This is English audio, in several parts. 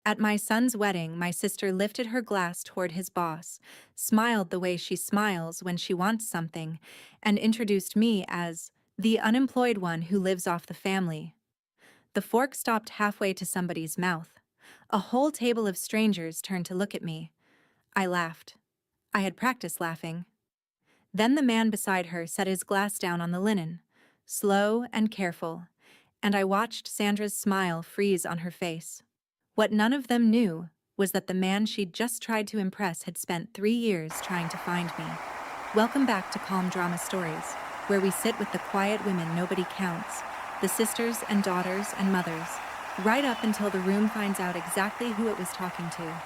At my son's wedding, my sister lifted her glass toward his boss, smiled the way she smiles when she wants something, and introduced me as the unemployed one who lives off the family. The fork stopped halfway to somebody's mouth. A whole table of strangers turned to look at me. I laughed. I had practiced laughing. Then the man beside her set his glass down on the linen, slow and careful, and I watched Sandra's smile freeze on her face. What none of them knew was that the man she'd just tried to impress had spent 3 years trying to find me. Welcome back to Calm Drama Stories, where we sit with the quiet women nobody counts, the sisters and daughters and mothers, right up until the room finds out exactly who it was talking to.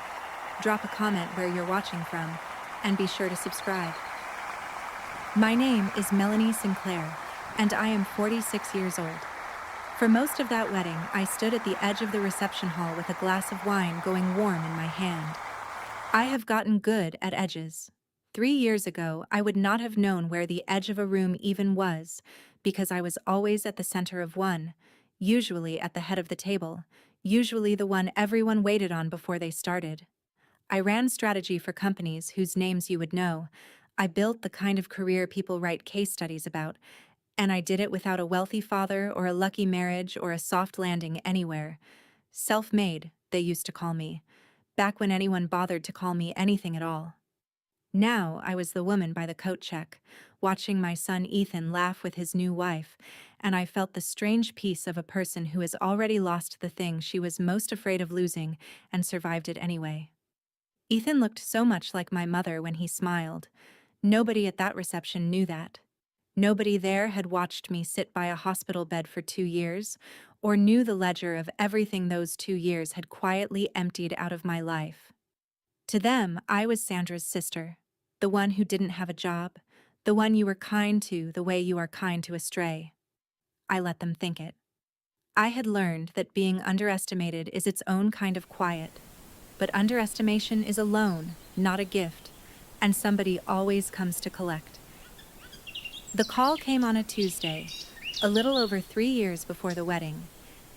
Drop a comment where you're watching from, and be sure to subscribe. My name is Melanie Sinclair, and I am 46 years old. For most of that wedding, I stood at the edge of the reception hall with a glass of wine going warm in my hand. I have gotten good at edges. 3 years ago, I would not have known where the edge of a room even was, because I was always at the center of one, usually at the head of the table, usually the one everyone waited on before they started. I ran strategy for companies whose names you would know. I built the kind of career people write case studies about, and I did it without a wealthy father or a lucky marriage or a soft landing anywhere. Self-made, they used to call me, back when anyone bothered to call me anything at all. Now I was the woman by the coat check, watching my son Ethan laugh with his new wife, and I felt the strange peace of a person who has already lost the thing she was most afraid of losing and survived it anyway. Ethan looked so much like my mother when he smiled. Nobody at that reception knew that. Nobody there had watched me sit by a hospital bed for 2 years, or knew the ledger of everything those 2 years had quietly emptied out of my life. To them, I was Sandra's sister, the one who didn't have a job, the one you were kind to the way you are kind to a stray. I let them think it. I had learned that being underestimated is its own kind of quiet, but underestimation is a loan, not a gift, and somebody always comes to collect. The call came on a Tuesday, a little over 3 years before the wedding,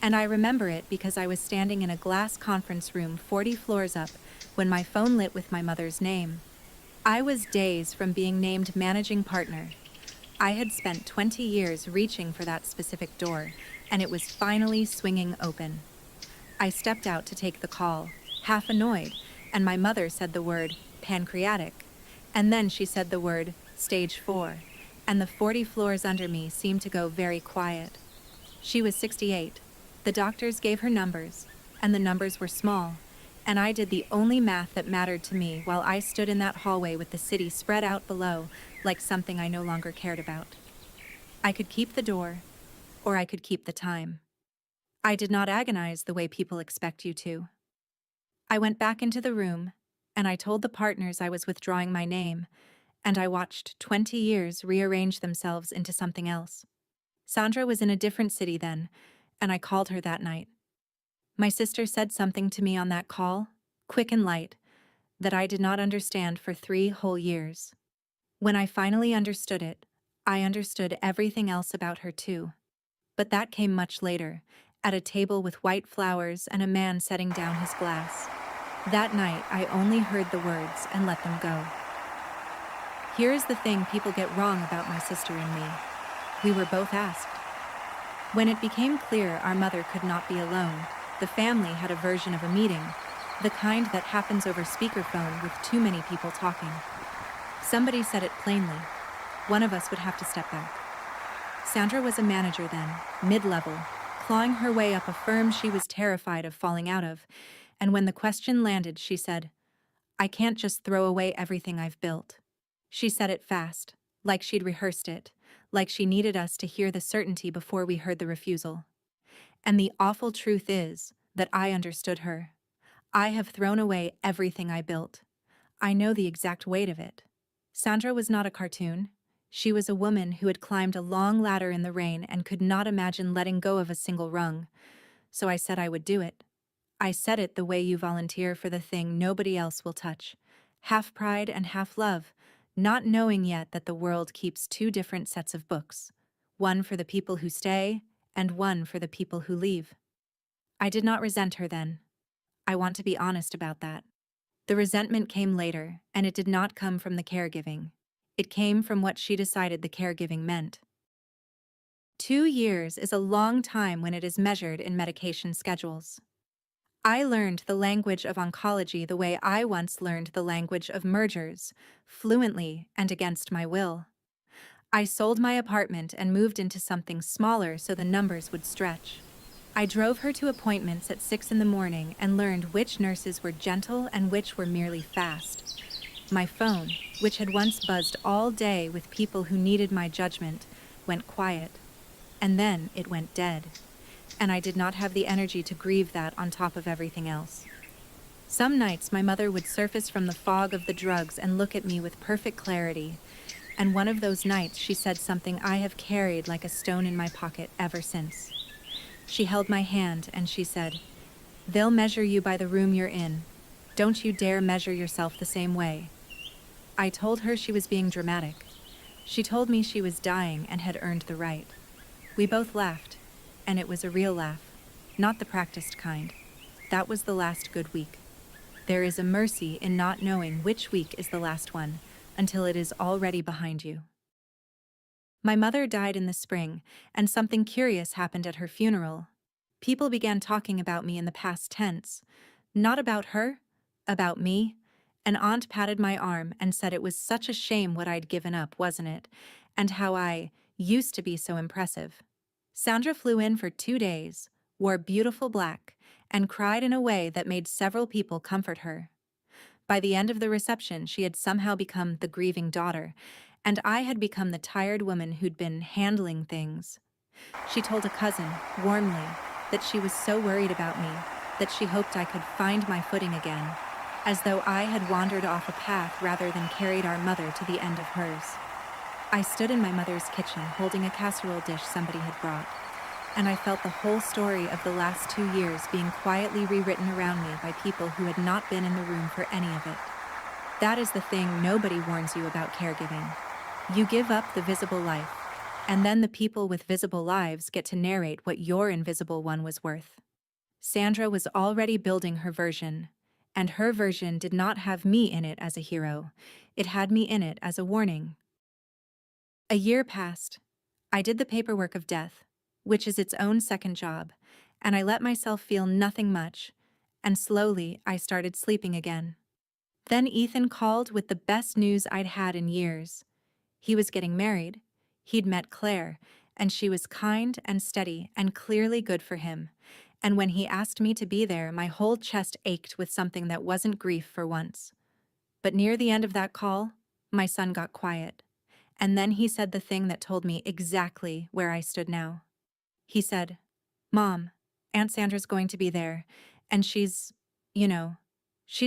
and I remember it because I was standing in a glass conference room 40 floors up when my phone lit with my mother's name. I was days from being named managing partner. I had spent 20 years reaching for that specific door, and it was finally swinging open. I stepped out to take the call, half annoyed, and my mother said the word pancreatic, and then she said the word stage 4. And the 40 floors under me seemed to go very quiet. She was 68. The doctors gave her numbers, and the numbers were small, and I did the only math that mattered to me while I stood in that hallway with the city spread out below like something I no longer cared about. I could keep the door, or I could keep the time. I did not agonize the way people expect you to. I went back into the room, and I told the partners I was withdrawing my name, and I watched 20 years rearrange themselves into something else. Sandra was in a different city then, and I called her that night. My sister said something to me on that call, quick and light, that I did not understand for 3 whole years. When I finally understood it, I understood everything else about her too. But that came much later, at a table with white flowers and a man setting down his glass. That night, I only heard the words and let them go. Here is the thing people get wrong about my sister and me. We were both asked. When it became clear our mother could not be alone, the family had a version of a meeting, the kind that happens over speakerphone with too many people talking. Somebody said it plainly. One of us would have to step back. Sandra was a manager then, mid-level, clawing her way up a firm she was terrified of falling out of, and when the question landed, she said, "I can't just throw away everything I've built." She said it fast, like she'd rehearsed it, like she needed us to hear the certainty before we heard the refusal. And the awful truth is that I understood her. I have thrown away everything I built. I know the exact weight of it. Sandra was not a cartoon. She was a woman who had climbed a long ladder in the rain and could not imagine letting go of a single rung. So I said I would do it. I said it the way you volunteer for the thing nobody else will touch. Half pride and half love, not knowing yet that the world keeps two different sets of books, one for the people who stay and one for the people who leave. I did not resent her then. I want to be honest about that. The resentment came later, and it did not come from the caregiving. It came from what she decided the caregiving meant. 2 years is a long time when it is measured in medication schedules. I learned the language of oncology the way I once learned the language of mergers, fluently and against my will. I sold my apartment and moved into something smaller so the numbers would stretch. I drove her to appointments at 6 in the morning and learned which nurses were gentle and which were merely fast. My phone, which had once buzzed all day with people who needed my judgment, went quiet. And then it went dead. And I did not have the energy to grieve that on top of everything else. Some nights my mother would surface from the fog of the drugs and look at me with perfect clarity. And one of those nights she said something I have carried like a stone in my pocket ever since. She held my hand and she said, "They'll measure you by the room you're in. Don't you dare measure yourself the same way." I told her she was being dramatic. She told me she was dying and had earned the right. We both laughed, and it was a real laugh, not the practiced kind. That was the last good week. There is a mercy in not knowing which week is the last one until it is already behind you. My mother died in the spring, and something curious happened at her funeral. People began talking about me in the past tense. Not about her, about me. An aunt patted my arm and said it was such a shame what I'd given up, wasn't it? And how I used to be so impressive. Sandra flew in for 2 days, wore beautiful black, and cried in a way that made several people comfort her. By the end of the reception, she had somehow become the grieving daughter, and I had become the tired woman who'd been handling things. She told a cousin, warmly, that she was so worried about me, that she hoped I could find my footing again, as though I had wandered off a path rather than carried our mother to the end of hers. I stood in my mother's kitchen holding a casserole dish somebody had brought, and I felt the whole story of the last 2 years being quietly rewritten around me by people who had not been in the room for any of it. That is the thing nobody warns you about caregiving. You give up the visible life, and then the people with visible lives get to narrate what your invisible one was worth. Sandra was already building her version, and her version did not have me in it as a hero. It had me in it as a warning. A year passed. I did the paperwork of death, which is its own second job, and I let myself feel nothing much, and slowly I started sleeping again. Then Ethan called with the best news I'd had in years. He was getting married, he'd met Claire, and she was kind and steady and clearly good for him, and when he asked me to be there, my whole chest ached with something that wasn't grief for once. But near the end of that call, my son got quiet, and then he said the thing that told me exactly where I stood now. He said, "Mom, Aunt Sandra's going to be there, and she's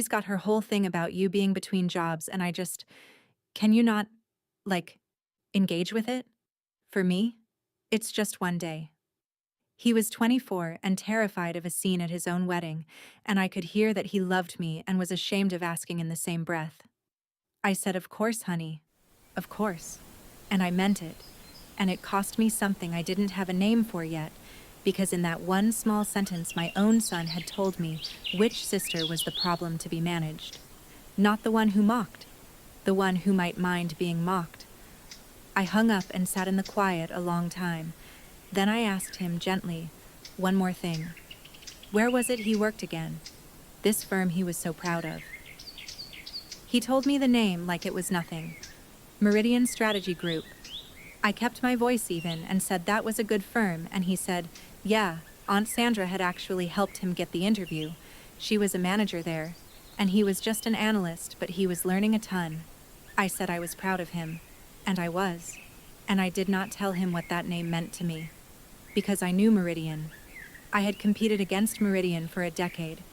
got her whole thing about you being between jobs, and can you not, like, engage with it? For me, it's just one day." He was 24 and terrified of a scene at his own wedding, and I could hear that he loved me and was ashamed of asking in the same breath. I said, "Of course, honey. Of course." And I meant it. And it cost me something I didn't have a name for yet, because in that one small sentence my own son had told me which sister was the problem to be managed. Not the one who mocked, the one who might mind being mocked. I hung up and sat in the quiet a long time. Then I asked him gently, one more thing. Where was it he worked again? This firm he was so proud of. He told me the name like it was nothing. Meridian Strategy Group. I kept my voice even and said that was a good firm, and he said, yeah, Aunt Sandra had actually helped him get the interview. She was a manager there, and he was just an analyst, but he was learning a ton. I said I was proud of him, and I was. And I did not tell him what that name meant to me. Because I knew Meridian. I had competed against Meridian for a decade.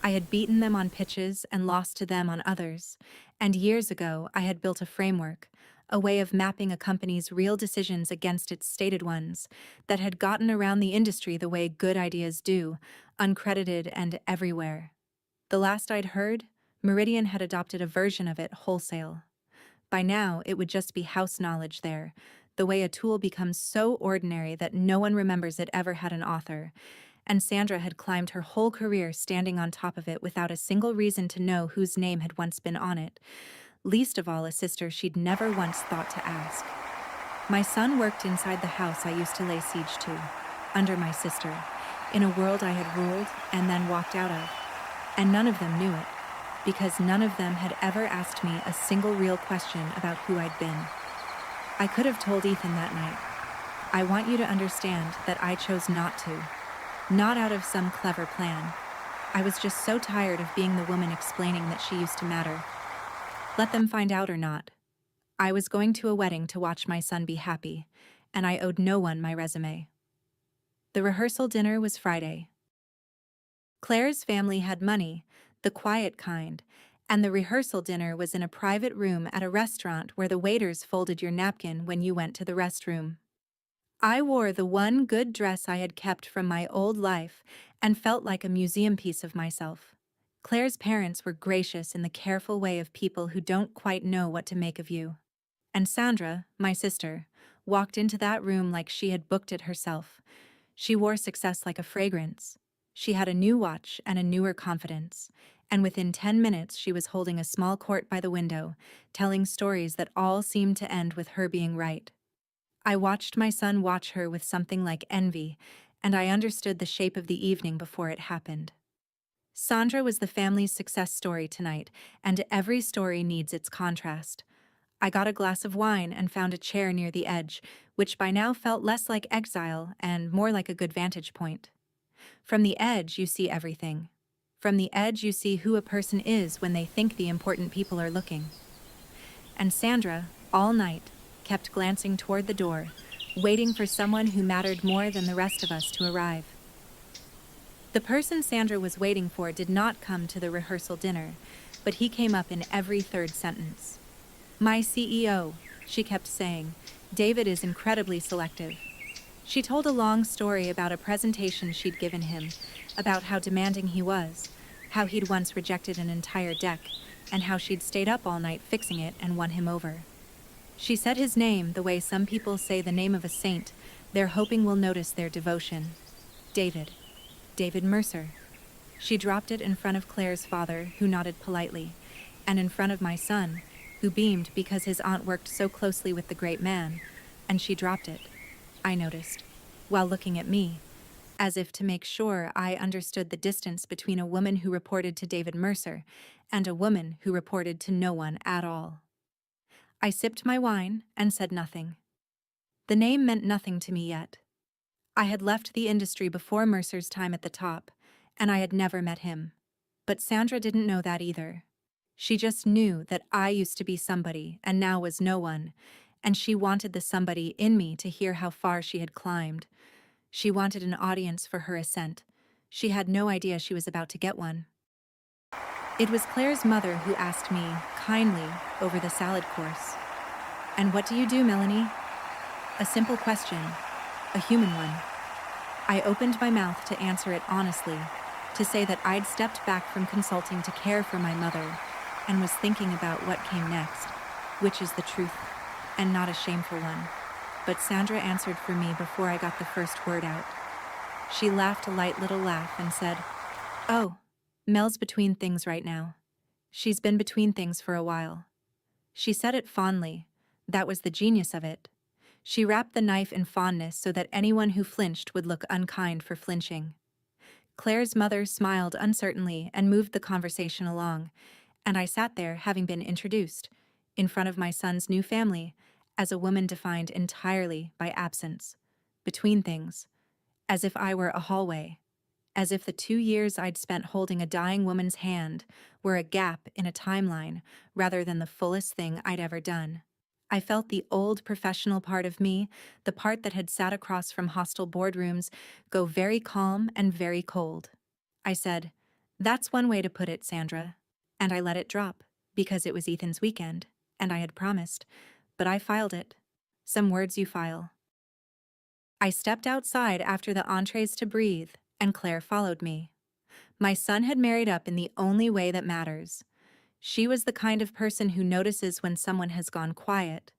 I had beaten them on pitches and lost to them on others. And years ago, I had built a framework, a way of mapping a company's real decisions against its stated ones, that had gotten around the industry the way good ideas do, uncredited and everywhere. The last I'd heard, Meridian had adopted a version of it wholesale. By now, it would just be house knowledge there, the way a tool becomes so ordinary that no one remembers it ever had an author, and Sandra had climbed her whole career standing on top of it without a single reason to know whose name had once been on it, least of all a sister she'd never once thought to ask. My son worked inside the house I used to lay siege to, under my sister, in a world I had ruled and then walked out of, and none of them knew it, because none of them had ever asked me a single real question about who I'd been. I could have told Ethan that night, I want you to understand that I chose not to, not out of some clever plan. I was just so tired of being the woman explaining that she used to matter. Let them find out or not. I was going to a wedding to watch my son be happy, and I owed no one my resume. The rehearsal dinner was Friday. Claire's family had money, the quiet kind, and the rehearsal dinner was in a private room at a restaurant where the waiters folded your napkin when you went to the restroom. I wore the one good dress I had kept from my old life and felt like a museum piece of myself. Claire's parents were gracious in the careful way of people who don't quite know what to make of you. And Sandra, my sister, walked into that room like she had booked it herself. She wore success like a fragrance. She had a new watch and a newer confidence, and within 10 minutes she was holding a small court by the window, telling stories that all seemed to end with her being right. I watched my son watch her with something like envy, and I understood the shape of the evening before it happened. Sandra was the family's success story tonight, and every story needs its contrast. I got a glass of wine and found a chair near the edge, which by now felt less like exile and more like a good vantage point. From the edge, you see everything. From the edge, you see who a person is when they think the important people are looking. And Sandra, all night, kept glancing toward the door, waiting for someone who mattered more than the rest of us to arrive. The person Sandra was waiting for did not come to the rehearsal dinner, but he came up in every third sentence. My CEO, she kept saying. David is incredibly selective. She told a long story about a presentation she'd given him, about how demanding he was, how he'd once rejected an entire deck, and how she'd stayed up all night fixing it and won him over. She said his name the way some people say the name of a saint, they're hoping we'll notice their devotion. David. David Mercer. She dropped it in front of Claire's father, who nodded politely, and in front of my son, who beamed because his aunt worked so closely with the great man, and she dropped it, I noticed, while looking at me, as if to make sure I understood the distance between a woman who reported to David Mercer and a woman who reported to no one at all. I sipped my wine and said nothing. The name meant nothing to me yet. I had left the industry before Mercer's time at the top, and I had never met him. But Sandra didn't know that either. She just knew that I used to be somebody and now was no one, and she wanted the somebody in me to hear how far she had climbed. She wanted an audience for her ascent. She had no idea she was about to get one. It was Claire's mother who asked me, kindly, over the salad course, "And what do you do, Melanie?" A simple question, a human one. I opened my mouth to answer it honestly, to say that I'd stepped back from consulting to care for my mother and was thinking about what came next, which is the truth, and not a shameful one. But Sandra answered for me before I got the first word out. She laughed a light little laugh and said, "Oh, Mel's between things right now. She's been between things for a while." She said it fondly. That was the genius of it. She wrapped the knife in fondness so that anyone who flinched would look unkind for flinching. Claire's mother smiled uncertainly and moved the conversation along, and I sat there having been introduced, in front of my son's new family, as a woman defined entirely by absence, between things, as if I were a hallway, as if the 2 years I'd spent holding a dying woman's hand were a gap in a timeline rather than the fullest thing I'd ever done. I felt the old professional part of me, the part that had sat across from hostile boardrooms, go very calm and very cold. I said, "That's one way to put it, Sandra." And I let it drop, because it was Ethan's weekend, and I had promised, but I filed it. Some words you file. I stepped outside after the entrees to breathe, and Claire followed me. My son had married up in the only way that matters. She was the kind of person who notices when someone has gone quiet.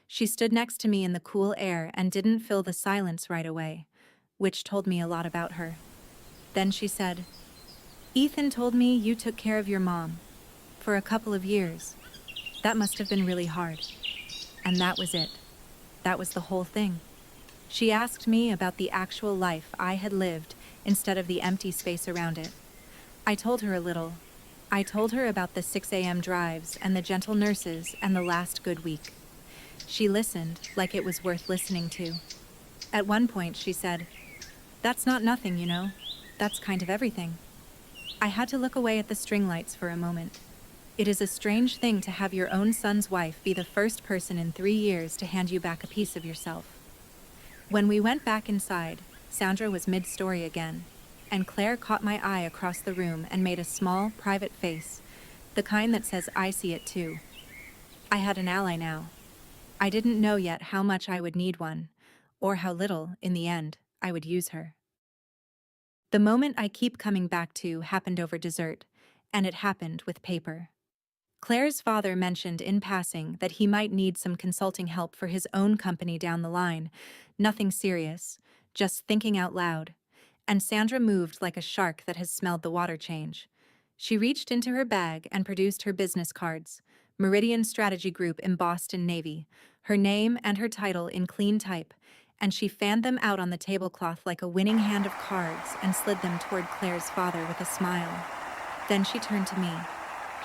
She stood next to me in the cool air and didn't fill the silence right away, which told me a lot about her. Then she said, "Ethan told me you took care of your mom for a couple of years. That must have been really hard." And that was it. That was the whole thing. She asked me about the actual life I had lived instead of the empty space around it. I told her a little. I told her about the 6 a.m. drives and the gentle nurses and the last good week. She listened like it was worth listening to. At one point she said, "That's not nothing, you know. That's kind of everything." I had to look away at the string lights for a moment. It is a strange thing to have your own son's wife be the first person in 3 years to hand you back a piece of yourself. When we went back inside, Sandra was mid-story again, and Claire caught my eye across the room and made a small, private face, the kind that says "I see it too." I had an ally now. I didn't know yet how much I would need one, or how little, in the end, I would use her. The moment I keep coming back to happened over dessert, and it happened with paper. Claire's father mentioned in passing that he might need some consulting help for his own company down the line. Nothing serious, just thinking out loud. And Sandra moved like a shark that has smelled the water change. She reached into her bag and produced her business cards, Meridian Strategy Group embossed in navy, her name and her title in clean type, and she fanned them out on the tablecloth like a winning hand of cards and slid them toward Claire's father with a smile. Then she turned to me.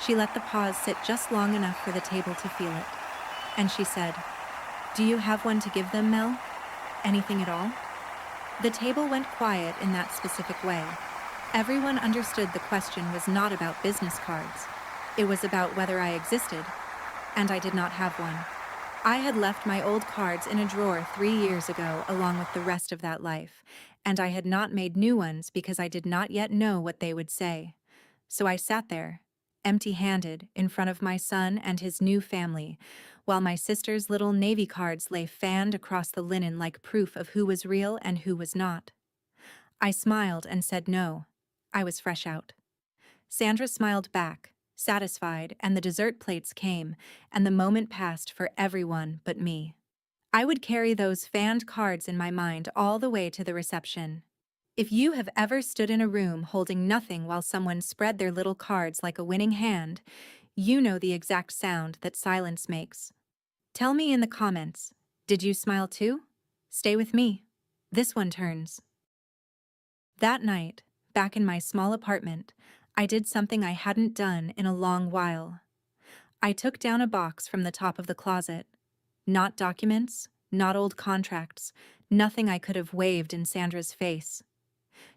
She let the pause sit just long enough for the table to feel it. And she said, "Do you have one to give them, Mel? Anything at all?" The table went quiet in that specific way. Everyone understood the question was not about business cards. It was about whether I existed, and I did not have one. I had left my old cards in a drawer 3 years ago along with the rest of that life, and I had not made new ones because I did not yet know what they would say. So I sat there, empty-handed, in front of my son and his new family, while my sister's little navy cards lay fanned across the linen like proof of who was real and who was not. I smiled and said no. I was fresh out. Sandra smiled back, satisfied, and the dessert plates came, and the moment passed for everyone but me. I would carry those fanned cards in my mind all the way to the reception. If you have ever stood in a room holding nothing while someone spread their little cards like a winning hand, you know the exact sound that silence makes. Tell me in the comments, did you smile too? Stay with me. This one turns. That night, back in my small apartment, I did something I hadn't done in a long while. I took down a box from the top of the closet. Not documents, not old contracts, nothing I could have waved in Sandra's face.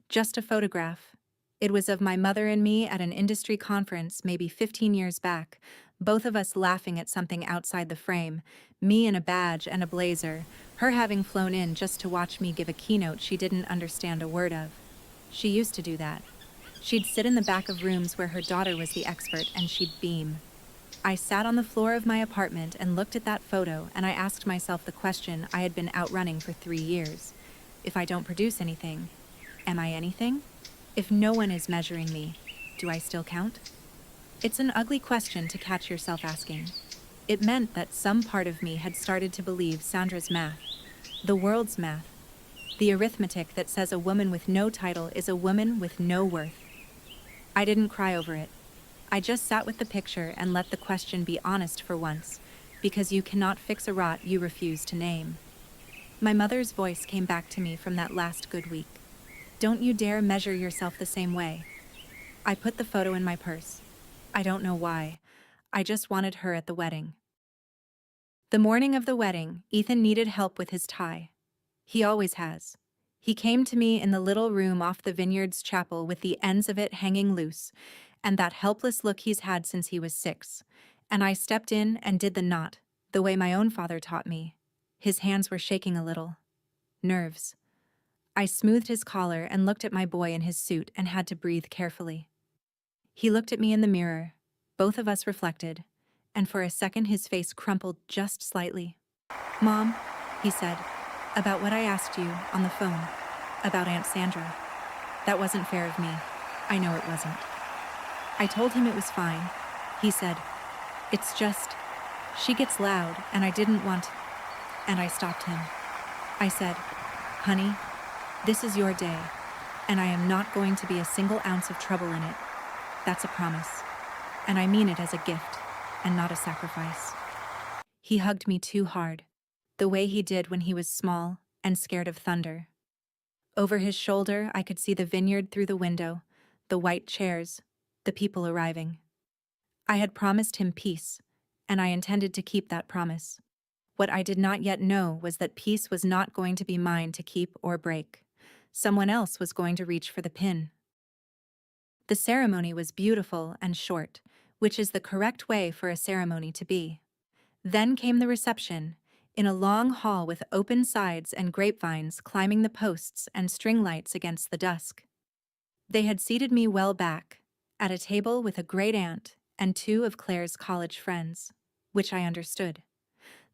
Just a photograph. It was of my mother and me at an industry conference maybe 15 years back, both of us laughing at something outside the frame, me in a badge and a blazer, her having flown in just to watch me give a keynote she didn't understand a word of. She used to do that. She'd sit in the back of rooms where her daughter was the expert and she'd beam. I sat on the floor of my apartment and looked at that photo, and I asked myself the question I had been outrunning for 3 years. If I don't produce anything, am I anything? If no one is measuring me, do I still count? It's an ugly question to catch yourself asking. It meant that some part of me had started to believe Sandra's math, the world's math, the arithmetic that says a woman with no title is a woman with no worth. I didn't cry over it. I just sat with the picture and let the question be honest for once, because you cannot fix a rot you refuse to name. My mother's voice came back to me from that last good week. Don't you dare measure yourself the same way. I put the photo in my purse. I don't know why. I just wanted her at the wedding. The morning of the wedding, Ethan needed help with his tie. He always has. He came to me in the little room off the Vineyards Chapel with the ends of it hanging loose, and that helpless look he's had since he was 6. And I stepped in and did the knot, the way my own father taught me. His hands were shaking a little. Nerves. I smoothed his collar and looked at my boy in his suit and had to breathe carefully. He looked at me in the mirror. Both of us reflected, and for a second his face crumpled just slightly. "Mom," he said, "about what I asked you on the phone, about Aunt Sandra. That wasn't fair of me. I know it wasn't." I told him it was fine. He said, "It's just, she gets loud and I didn't want," and I stopped him. I said, "Honey, this is your day. and I am not going to be a single ounce of trouble in it. That's a promise. And I mean it as a gift, and not a sacrifice. He hugged me too hard, the way he did when he was small and scared of thunder. Over his shoulder, I could see the vineyard through the window, the white chairs, the people arriving. I had promised him peace, and I intended to keep that promise. What I did not yet know was that peace was not going to be mine to keep or break. Someone else was going to reach for the pin. The ceremony was beautiful and short, which is the correct way for a ceremony to be. Then came the reception, in a long hall with open sides and grapevines climbing the posts and string lights against the dusk. They had seated me well back, at a table with a great-aunt and two of Claire's college friends, which I understood.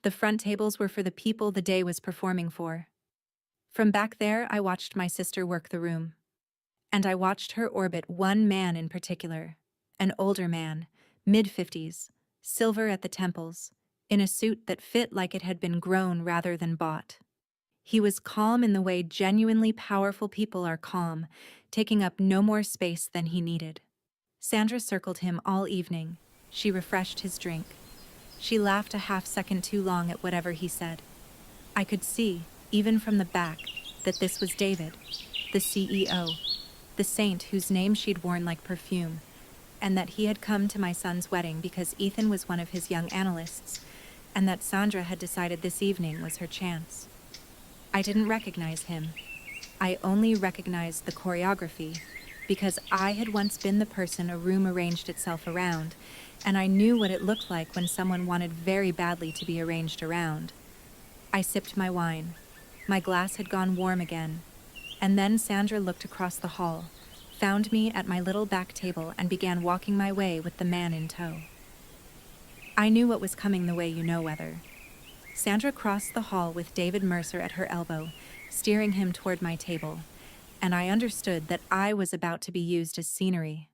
The front tables were for the people the day was performing for. From back there, I watched my sister work the room. And I watched her orbit one man in particular, an older man, mid-50s, silver at the temples, in a suit that fit like it had been grown rather than bought. He was calm in the way genuinely powerful people are calm, taking up no more space than he needed. Sandra circled him all evening. She refreshed his drink. She laughed a half-second too long at whatever he said. I could see, even from the back, that this was David, the CEO, the saint whose name she'd worn like perfume, and that he had come to my son's wedding because Ethan was one of his young analysts, and that Sandra had decided this evening was her chance. I didn't recognize him. I only recognized the choreography, because I had once been the person a room arranged itself around, and I knew what it looked like when someone wanted very badly to be arranged around. I sipped my wine. My glass had gone warm again. And then Sandra looked across the hall, found me at my little back table, and began walking my way with the man in tow. I knew what was coming the way you know weather. Sandra crossed the hall with David Mercer at her elbow, steering him toward my table, and I understood that I was about to be used as scenery.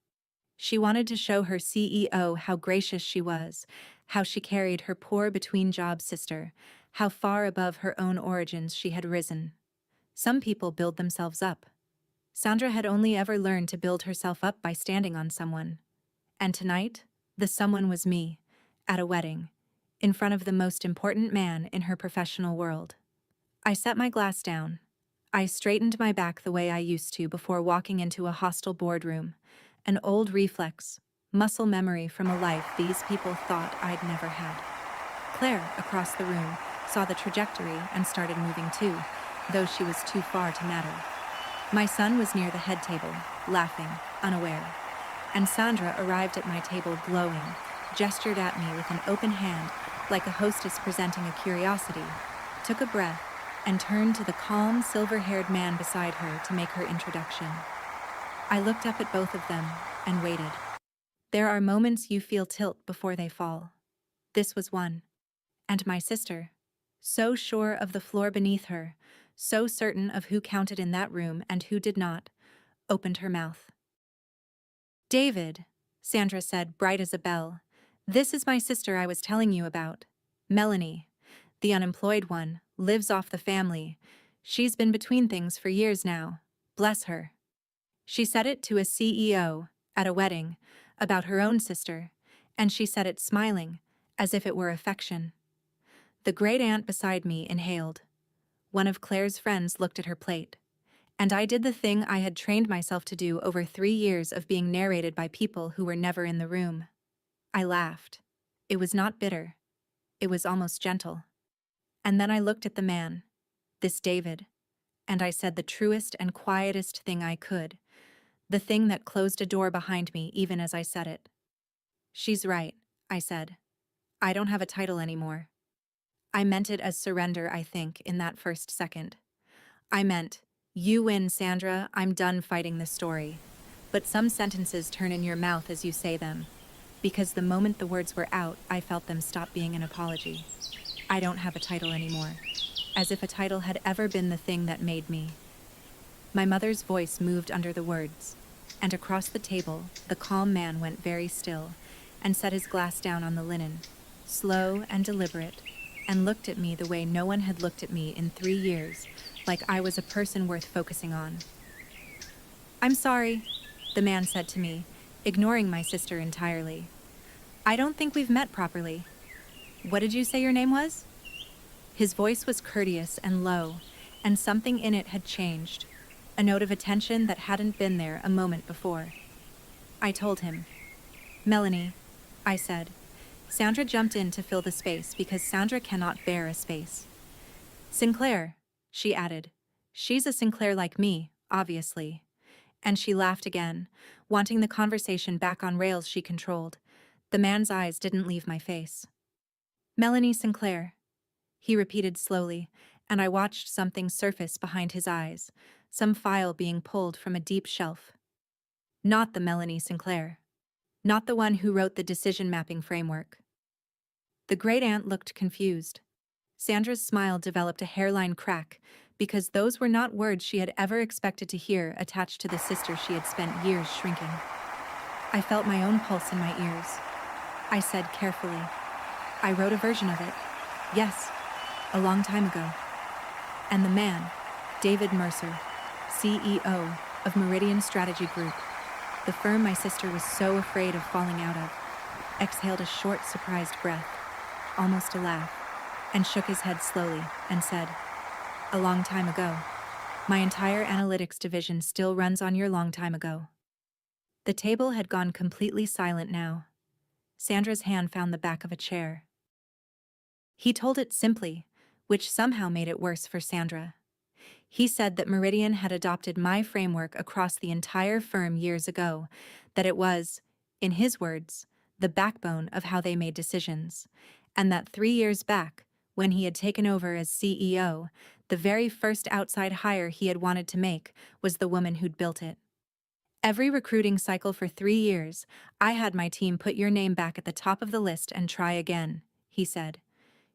She wanted to show her CEO how gracious she was, how she carried her poor between-job sister, how far above her own origins she had risen. Some people build themselves up. Sandra had only ever learned to build herself up by standing on someone. And tonight, the someone was me, at a wedding, in front of the most important man in her professional world. I set my glass down. I straightened my back the way I used to before walking into a hostile boardroom, an old reflex, muscle memory from a life these people thought I'd never had. Claire, across the room, saw the trajectory and started moving too, though she was too far to matter. My son was near the head table, laughing, unaware, and Sandra arrived at my table glowing, gestured at me with an open hand, like a hostess presenting a curiosity, took a breath, and turned to the calm, silver-haired man beside her to make her introduction. I looked up at both of them and waited. There are moments you feel tilt before they fall. This was one. And my sister, so sure of the floor beneath her, so certain of who counted in that room and who did not, opened her mouth. "David," Sandra said, bright as a bell, "this is my sister I was telling you about. Melanie, the unemployed one, lives off the family. She's been between things for years now. Bless her." She said it to a CEO, at a wedding, about her own sister, and she said it smiling, as if it were affection. The great-aunt beside me inhaled. One of Claire's friends looked at her plate, and I did the thing I had trained myself to do over 3 years of being narrated by people who were never in the room. I laughed. It was not bitter. It was almost gentle. And then I looked at the man, this David, and I said the truest and quietest thing I could, the thing that closed a door behind me even as I said it. "She's right," I said. "I don't have a title anymore." I meant it as surrender, I think, in that first second. I meant, "You win, Sandra, I'm done fighting this story." But some sentences turn in your mouth as you say them, because the moment the words were out, I felt them stop being an apology. I don't have a title anymore, as if a title had ever been the thing that made me. My mother's voice moved under the words, and across the table, the calm man went very still and set his glass down on the linen, slow and deliberate, and looked at me the way no one had looked at me in 3 years, like I was a person worth focusing on. I'm sorry, the man said to me, ignoring my sister entirely. I don't think we've met properly. What did you say your name was? His voice was courteous and low, and something in it had changed, a note of attention that hadn't been there a moment before. I told him. Melanie, I said. Sandra jumped in to fill the space because Sandra cannot bear a space. Sinclair, she added. She's a Sinclair like me, obviously. And she laughed again, wanting the conversation back on rails she controlled. The man's eyes didn't leave my face. Melanie Sinclair, he repeated slowly, and I watched something surface behind his eyes, some file being pulled from a deep shelf. Not the Melanie Sinclair. Not the one who wrote the decision mapping framework. The great aunt looked confused. Sandra's smile developed a hairline crack, because those were not words she had ever expected to hear attached to the sister she had spent years shrinking. I felt my own pulse in my ears. I said carefully, I wrote a version of it. Yes, a long time ago. And the man, David Mercer, CEO of Meridian Strategy Group, the firm my sister was so afraid of falling out of, exhaled a short, surprised breath, almost a laugh, and shook his head slowly and said, a long time ago. My entire analytics division still runs on your long time ago. The table had gone completely silent now. Sandra's hand found the back of a chair. He told it simply, which somehow made it worse for Sandra. He said that Meridian had adopted my framework across the entire firm years ago, that it was, in his words, the backbone of how they made decisions, and that 3 years back, when he had taken over as CEO, the very first outside hire he had wanted to make was the woman who'd built it. Every recruiting cycle for 3 years, I had my team put your name back at the top of the list and try again, he said.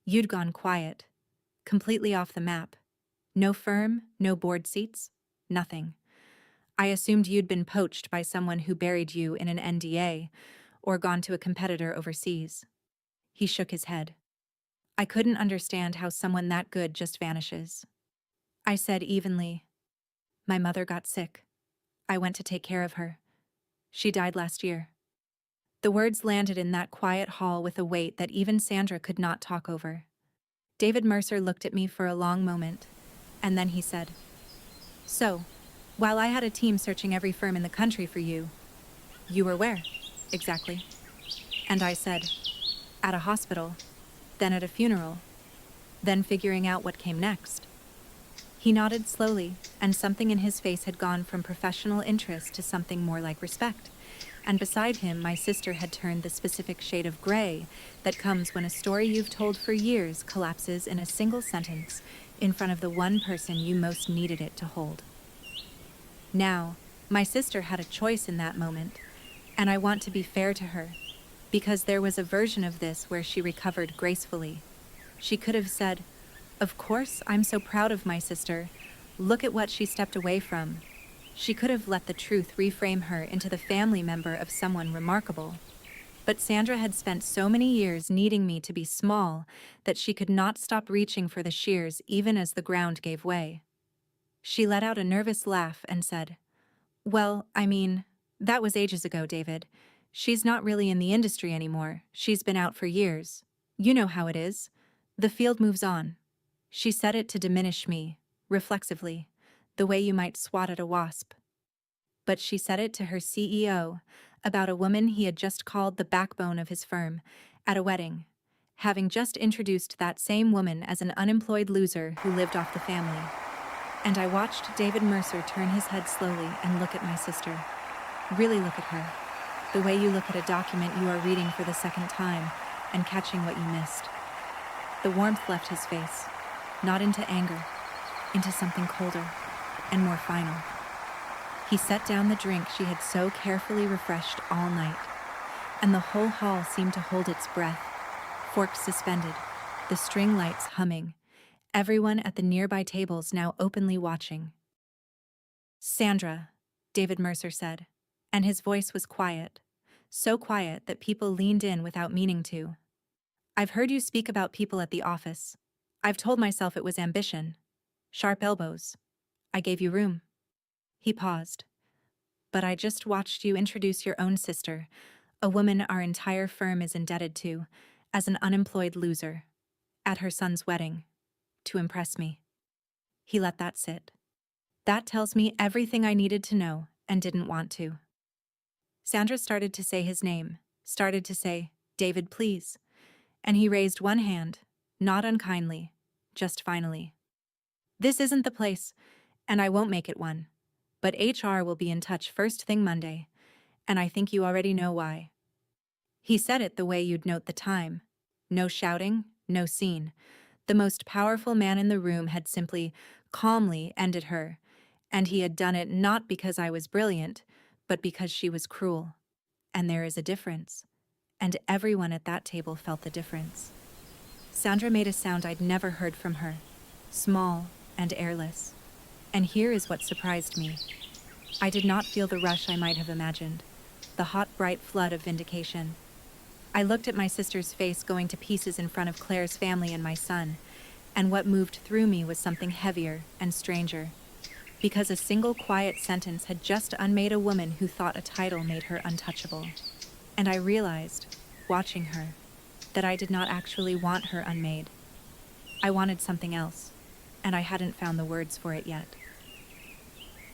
You'd gone quiet, completely off the map. No firm, no board seats, nothing. I assumed you'd been poached by someone who buried you in an NDA or gone to a competitor overseas. He shook his head. I couldn't understand how someone that good just vanishes. I said evenly, my mother got sick. I went to take care of her. She died last year. The words landed in that quiet hall with a weight that even Sandra could not talk over. David Mercer looked at me for a long moment, and then he said, so, while I had a team searching every firm in the country for you, you were where, exactly? And I said, at a hospital, then at a funeral, then figuring out what came next. He nodded slowly, and something in his face had gone from professional interest to something more like respect. And beside him, my sister had turned the specific shade of gray that comes when a story you've told for years collapses in a single sentence in front of the one person you most needed it to hold. Now, my sister had a choice in that moment, and I want to be fair to her, because there was a version of this where she recovered gracefully. She could have said, of course, I'm so proud of my sister. Look at what she stepped away from. She could have let the truth reframe her into the family member of someone remarkable. But Sandra had spent so many years needing me to be small that she could not stop reaching for the shears even as the ground gave way. She let out a nervous laugh and said, well, I mean, that was ages ago, David. She's not really in the industry anymore. She's been out for years. You know how it is. The field moves on. She said it to diminish me, reflexively, the way you might swat at a wasp. But she said it to her CEO, about a woman he had just called the backbone of his firm, at a wedding, having just introduced that same woman as an unemployed loser who lived off the family. And I watched David Mercer turn his head slowly and look at my sister. Really look at her, the way you look at a document you are reading for the second time and catching what you missed. The warmth left his face, not into anger, into something colder and more final. He set down the drink she had so carefully refreshed all night, and the whole hall seemed to hold its breath, forks suspended, the string lights humming, everyone at the nearby tables now openly watching. Sandra, David Mercer said, and his voice was quiet, so quiet that people leaned in without meaning to. I've heard you speak about people at the office. I've told myself it was ambition. Sharp elbows. I gave you room. He paused. but I just watched you introduce your own sister, a woman our entire firm is indebted to, as an unemployed loser, at her son's wedding, to impress me." He let that sit. "That tells me everything I needed to know and didn't want to." Sandra started to say his name, started to say, "David, please." And he raised one hand, not unkindly, just finally. "This isn't the place, and I won't make it one. But HR will be in touch first thing Monday, and I think you already know why." He said it the way you'd note the time. No shouting, no scene. The most powerful man in the room had simply, calmly ended her, and he had done it not because I was brilliant, but because she was cruel. And there is a difference. And everyone at that table felt the difference. Sandra made a sound I'd never heard from her, small and airless. And here is what surprised me. I did not feel the rush I might have imagined, the hot, bright flood of vindication. I looked at my sister's face going to pieces in front of Claire's family and my son, and what moved through me was something heavier and stranger. Because a single quiet sentence had just unmade a woman who thought a title made her untouchable. And I realized, watching her, that I did not actually want her unmade. I wanted something else, and I hadn't found the words for it yet.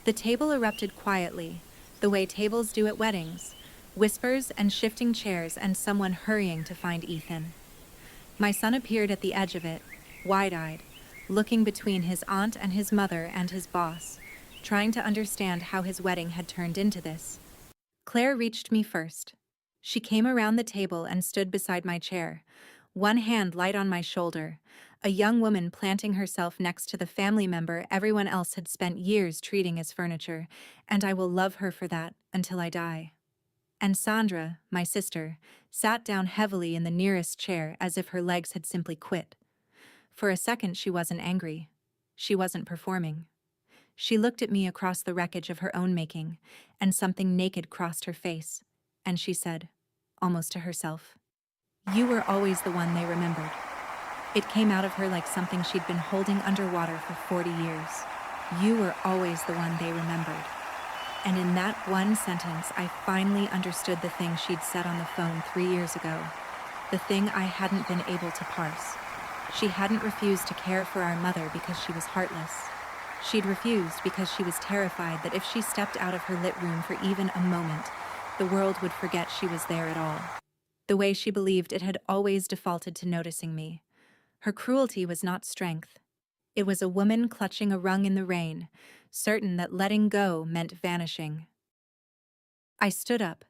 The table erupted quietly, the way tables do at weddings, whispers and shifting chairs and someone hurrying to find Ethan. My son appeared at the edge of it, wide-eyed, looking between his aunt and his mother and his boss, trying to understand how his wedding had turned into this. Claire reached me first. She came around the table and stood beside my chair, one hand light on my shoulder, a young woman planting herself next to the family member everyone else had spent years treating as furniture, and I will love her for that until I die. And Sandra, my sister, sat down heavily in the nearest chair as if her legs had simply quit. For a second she wasn't angry. She wasn't performing. She looked at me across the wreckage of her own making, and something naked crossed her face, and she said, almost to herself, "You were always the one they remembered." It came out of her like something she'd been holding underwater for 40 years. You were always the one they remembered. And in that one sentence, I finally understood the thing she'd said on the phone 3 years ago, the thing I hadn't been able to parse. She hadn't refused to care for our mother because she was heartless. She'd refused because she was terrified that if she stepped out of her lit room for even a moment, the world would forget she was there at all. The way she believed it had always defaulted to noticing me. Her cruelty was not strength. It was a woman clutching a rung in the rain, certain that letting go meant vanishing. I stood up.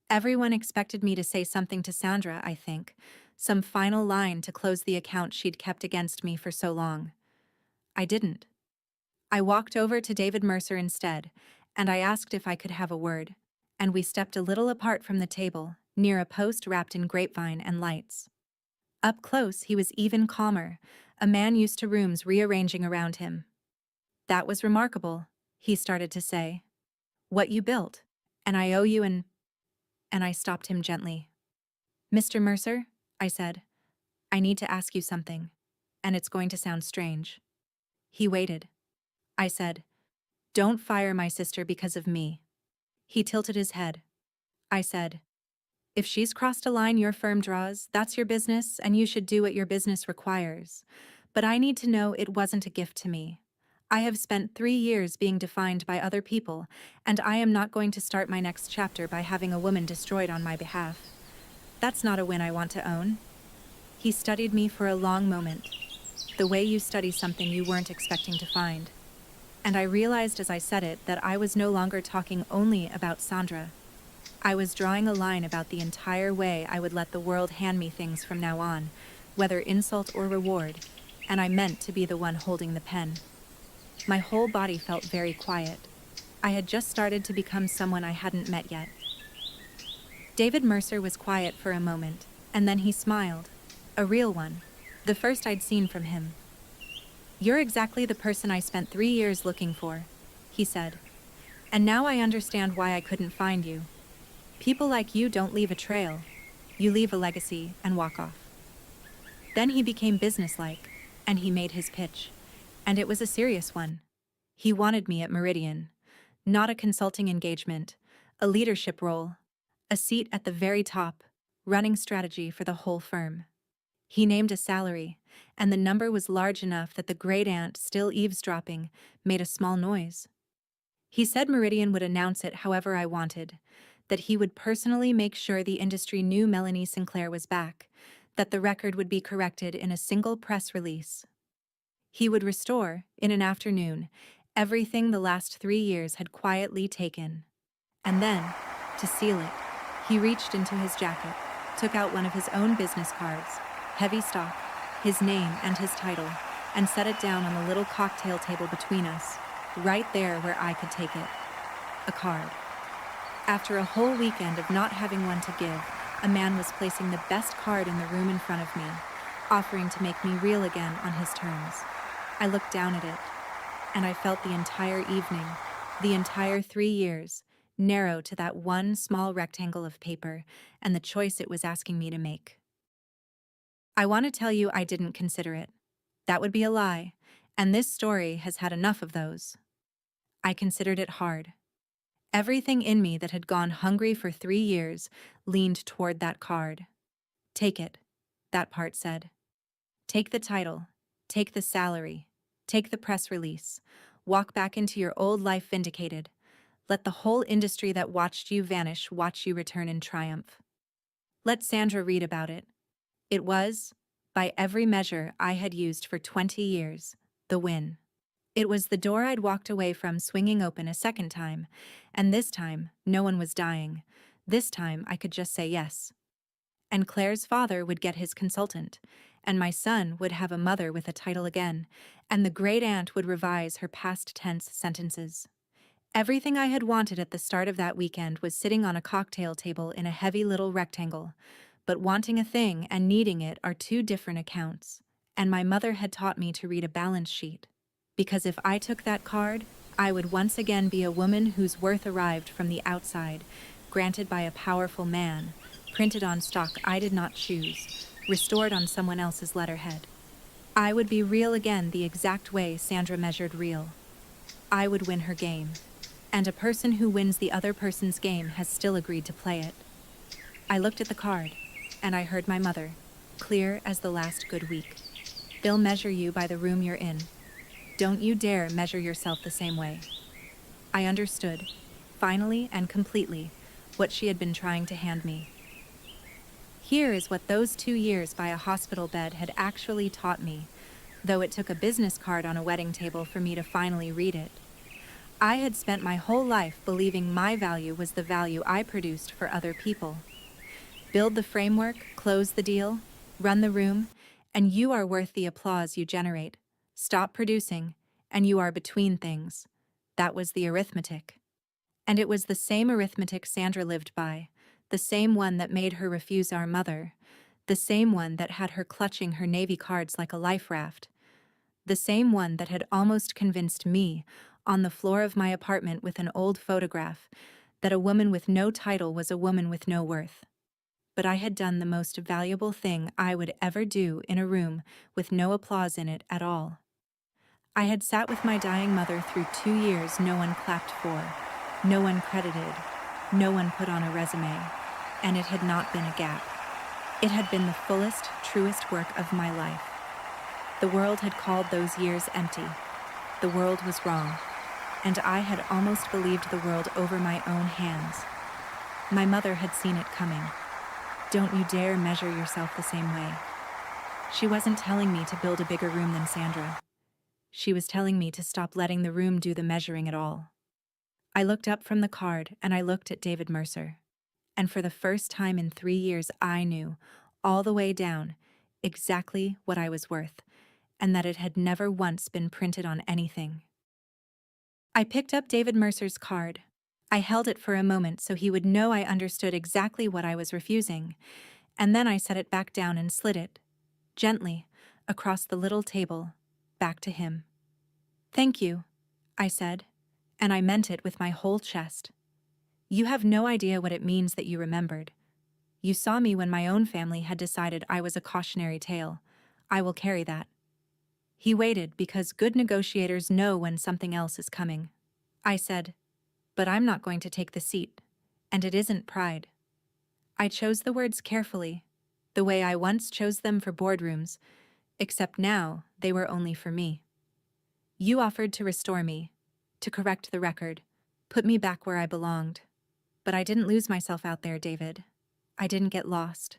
Everyone expected me to say something to Sandra, I think, some final line to close the account she'd kept against me for so long. I didn't. I walked over to David Mercer instead, and I asked if I could have a word, and we stepped a little apart from the table, near a post wrapped in grapevine and lights. Up close, he was even calmer, a man used to rooms rearranging around him. "That was remarkable," he started to say. "What you built, and I owe you an—" And I stopped him gently. "Mr. Mercer," I said, "I need to ask you something, and it's going to sound strange." He waited. I said, "Don't fire my sister because of me." He tilted his head. I said, "If she's crossed a line your firm draws, that's your business, and you should do what your business requires. But I need to know it wasn't a gift to me. I have spent 3 years being defined by other people, and I am not going to start my next chapter by having a woman destroyed on my behalf. That's not a win I want to own." He studied me for a long moment, the way you study something you weren't expecting to find. And I realized as I said it that I was no longer talking only about Sandra. I was drawing a line about the entire way I would let the world hand me things from now on, whether insult or reward, and I meant to be the one holding the pen. My whole body felt very quiet. I had just started to become someone I hadn't met yet. David Mercer was quiet for a moment, and then he smiled. A real one, the first I'd seen from him. "You're exactly the person I spent 3 years looking for," he said. "And now I understand why I couldn't find you. People like you don't leave a trail. You leave a legacy and walk off." Then he became businesslike, and he made his pitch. And it was a serious one. He wanted me at Meridian. Not a consulting engagement, a leadership role, a seat at the very top, running strategy for the whole firm. He named a salary, and the number was large enough that the great aunt, still eavesdropping, made a small noise. He said Meridian would announce it however I wanted, that he would personally make sure the industry knew Melanie Sinclair was back, that the record would be corrected in a single press release. He would restore, in an afternoon, everything the last 3 years had quietly taken. And then, to seal it, he reached into his jacket, took out one of his own business cards, heavy stock, his name and his title, and set it down on the little cocktail table between us, right there where I could take it. A card. After a whole weekend of not having one to give, a man was placing the best card in the room in front of me, offering to make me real again on his terms. I looked down at it, and I felt the entire evening, the entire 3 years, narrow to that one small rectangle of paper and the choice it was asking me to make. I want to tell you I didn't consider it. That would be a lie, and this story has had enough of those. I considered it hard. Everything in me that had gone hungry for 3 years leaned toward that card. Take it, that part said. Take the title, take the salary, take the press release, walk back into your old life vindicated. Let the whole industry that watched you vanish watch you return in triumph. Let Sandra read about it. It was, by every measure I had used for 20 years, the win. It was the door I'd walked away from swinging open a second time, and this time, no one was dying. This time, I could just say yes. And Claire's father would get his consultant, and my son would have a mother with a title again, and the great aunt would revise her past tense sentences. Everything I had wanted at the start of that weekend was sitting on a cocktail table in a heavy little rectangle, but wanting a thing and needing it are two different accounts, and my mother had taught me to read a balance sheet. Because if I took that card, I would once again be a woman whose worth arrived from the outside, granted by a powerful man, printed on stock I did not choose, restored on someone else's letterhead. I would be real again the exact way Sandra measured real. I would win her game. And a person who wins the other person's game has still agreed to play it. I looked at the card, and I heard my mother, clear as the last good week. They'll measure you by the room you're in. Don't you dare measure yourself the same way. I understood, finally and completely, what she had been trying to hand me. Here is what those 2 years by a hospital bed had actually taught me, though it took a business card on a wedding table for me to finally read it. I had spent my whole life believing my value was the value I produced for other people. Build the framework, close the deal, run the room, and you are worth the applause you generate. Stop producing, and you are between things. That was the arithmetic. And it was the same arithmetic Sandra lived by, the same one that made her refuse our mother, the same one that had her clutching her Navy cards like a life raft, the same one that had almost convinced me, on the floor of my apartment with an old photograph, that a woman with no title was a woman with no worth. But I had done the most valuable thing I would ever do in a room with no applause in it at all. I had sat with my dying mother through 2 years no one clapped for, no one credited, no one put on a resume, and it had not been a gap. It had been the fullest, truest work of my life. The world had called those years empty. The world was wrong, and I had almost believed the world over my own hands. My mother had seen it coming. Don't you dare measure yourself the same way. She wasn't telling me to build a bigger room than Sandra. She was telling me to stop letting the room do the measuring at all. I looked up from the card and I looked at David Mercer. And for the first time in 3 years I knew, all the way down, exactly what I was worth, and that it had never once been printed on anything. I picked up David Mercer's card. I held it for a moment so he would know I understood exactly what I was refusing, and then I set it back down and slid it, gently, across the little table, back to him. "Thank you," I said, and I meant it with my whole chest. "You have no idea what it means that you remembered. You saw me when my own family had decided I was a cautionary tale. I will carry that." He waited because good negotiators know when something else is coming. I said, But I'm not going to take the seat. And it isn't pride. I chose the words carefully, the way I once chose them for boardrooms, except now they were only for me. You offered to restore me, to correct the record, put me back where I belonged. But I didn't lose myself out there, David. I didn't get lost.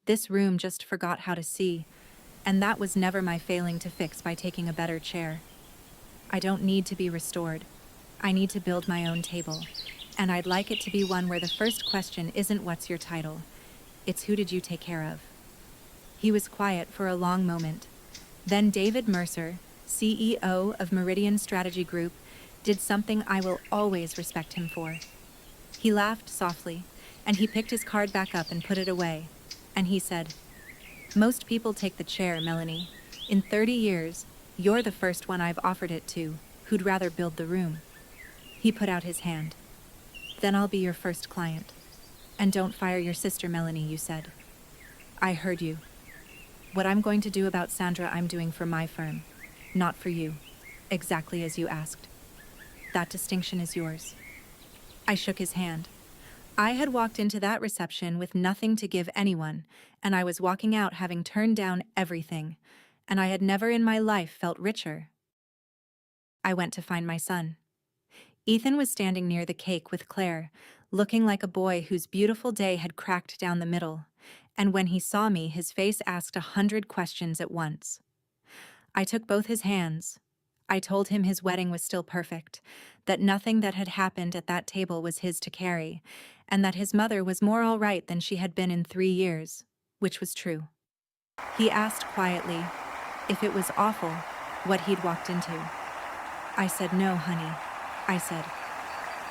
This room just forgot how to see, and that was never my failing to fix by taking a better chair. I don't need to be restored. I need to build my own table, and I'd like it to be one where the first question isn't what's your title, it's who did you take care of. He was quiet for a long moment. Then David Mercer, CEO of Meridian Strategy Group, did something I will always respect him for. He laughed softly, and he picked his card back up and put it away, and he said, "Most people take the chair, Melanie. In 30 years, you're the first one I've offered it to, who'd rather build the room." He put out his hand. "Then I'll be your first client. And don't fire your sister, Melanie," you said. I heard you. What I'm going to do about Sandra, I'm doing for my firm, not for you, exactly as you asked. That distinction is yours. I shook his hand. I had walked into that reception with nothing to give anyone, and I was walking out having turned down everything, and I had never in my life felt richer. I went to find my son. Ethan was standing near the cake with Claire, looking like a boy whose beautiful day had cracked down the middle, and when he saw me, his face asked 100 questions at once. I took both his hands. I told him his wedding was still perfect, that nothing that had happened at that table was his to carry, and that his mother was more all right than she had been in 3 years, which was true. He asked quietly if it was awful, what he'd walked into. I said, "No, honey." I said,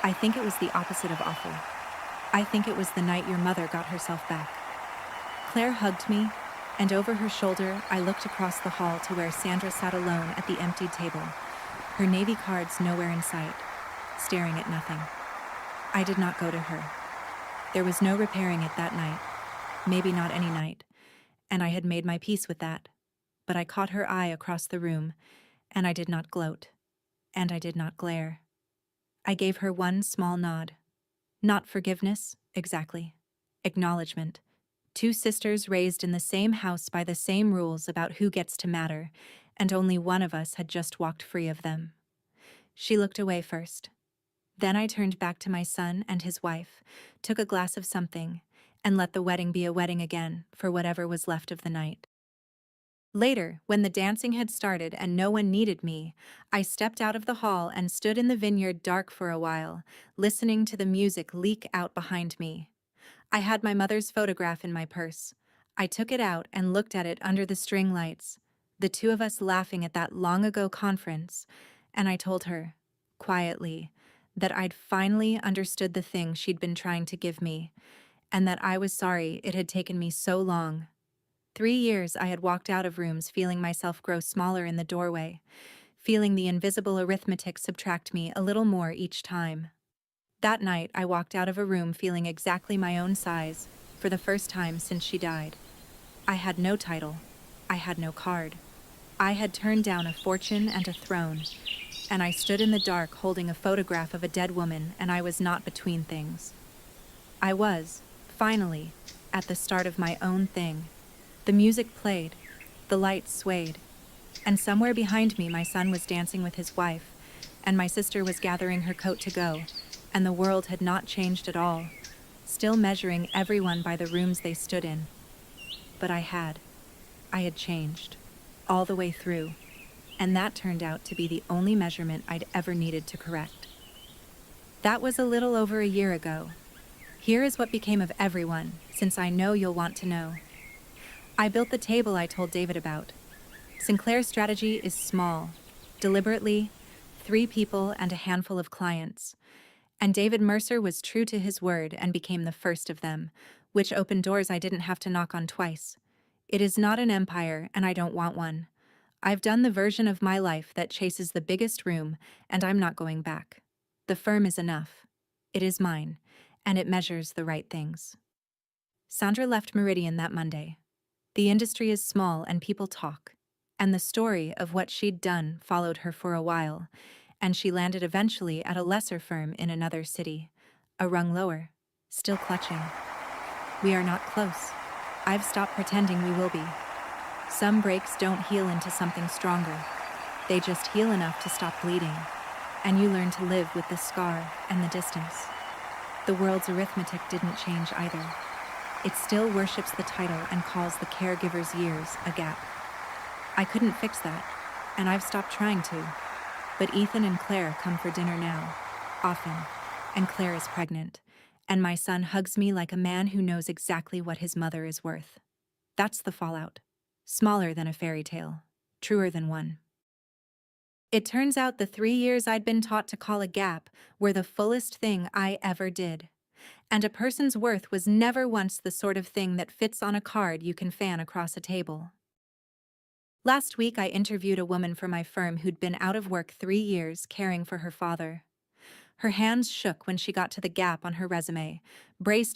"I think it was the opposite of awful. I think it was the night your mother got herself back." Claire hugged me, and over her shoulder I looked across the hall to where Sandra sat alone at the emptied table, her navy cards nowhere in sight, staring at nothing. I did not go to her. There was no repairing it that night, maybe not any night, and I had made my peace with that. But I caught her eye across the room, and I did not gloat, and I did not glare. I gave her one small nod. Not forgiveness, exactly. Acknowledgement. Two sisters raised in the same house by the same rules about who gets to matter, and only one of us had just walked free of them. She looked away first. Then I turned back to my son and his wife, took a glass of something, and let the wedding be a wedding again for whatever was left of the night. Later, when the dancing had started and no one needed me, I stepped out of the hall and stood in the vineyard dark for a while, listening to the music leak out behind me. I had my mother's photograph in my purse. I took it out and looked at it under the string lights, the two of us laughing at that long-ago conference, and I told her, quietly, that I'd finally understood the thing she'd been trying to give me, and that I was sorry it had taken me so long. 3 years I had walked out of rooms feeling myself grow smaller in the doorway, feeling the invisible arithmetic subtract me a little more each time. That night I walked out of a room feeling exactly my own size, for the first time since she died. I had no title. I had no card. I had turned down a fortune and a throne, and I stood in the dark holding a photograph of a dead woman, and I was not between things. I was, finally, at the start of my own thing. The music played, the lights swayed, and somewhere behind me my son was dancing with his wife, and my sister was gathering her coat to go, and the world had not changed at all, still measuring everyone by the rooms they stood in. But I had changed, all the way through, and that turned out to be the only measurement I'd ever needed to correct. That was a little over a year ago. Here is what became of everyone, since I know you'll want to know. I built the table I told David about. Sinclair's strategy is small, deliberately, 3 people and a handful of clients. And David Mercer was true to his word and became the first of them, which opened doors I didn't have to knock on twice. It is not an empire, and I don't want one. I've done the version of my life that chases the biggest room, and I'm not going back. The firm is enough. It is mine, and it measures the right things. Sandra left Meridian that Monday. The industry is small and people talk, and the story of what she'd done followed her for a while, and she landed eventually at a lesser firm in another city, a rung lower, still clutching. We are not close. I've stopped pretending we will be. Some breaks don't heal into something stronger. They just heal enough to stop bleeding, and you learn to live with the scar and the distance. The world's arithmetic didn't change either. It still worships the title and calls the caregiver's years a gap. I couldn't fix that, and I've stopped trying to. But Ethan and Claire come for dinner now, often, and Claire is pregnant, and my son hugs me like a man who knows exactly what his mother is worth. That's the fallout. Smaller than a fairy tale, truer than one. It turns out the 3 years I'd been taught to call a gap were the fullest thing I ever did. And a person's worth was never once the sort of thing that fits on a card you can fan across a table. Last week I interviewed a woman for my firm who'd been out of work 3 years caring for her father. Her hands shook when she got to the gap on her resume, braced